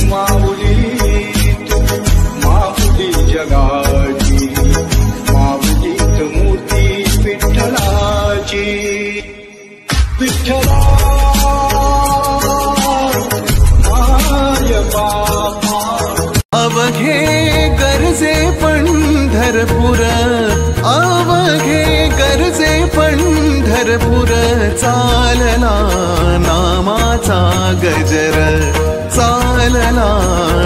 माऊली जगाची, माऊलीत मूर्ती विठ्ठलाची. विठ्ठला माय बापा. अवघे गरजे पंढरपूर, अवघे गरजे पंढरपूर. चालला नामाचा गजर, चालला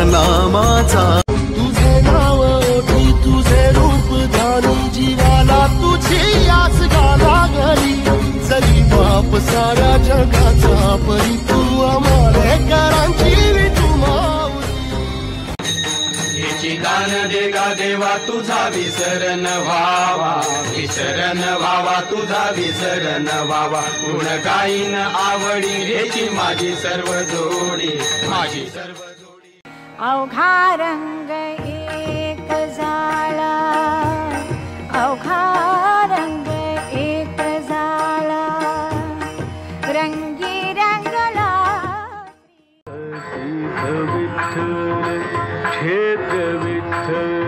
नामाचा. तुझे नाव ओठी, तुझे रूप जाणून जीवाला तुझी आस गाला घरी. जरी बाप साऱ्या जगाचा परी, तू आम्हाला करांची विठू माऊली. याची दान देगा देवा तुझा विसरण व्हावा, विसरण व्हावा तुझा विसरण व्हावा. गुण गाईन आवडी याची माझी सर्व जोडी, माझी सर्व जोडी. अवघा रंग एक झाला, अवघा रंग एक झाला, रंगी रंगला. विठ्ठल, विठ्ठल,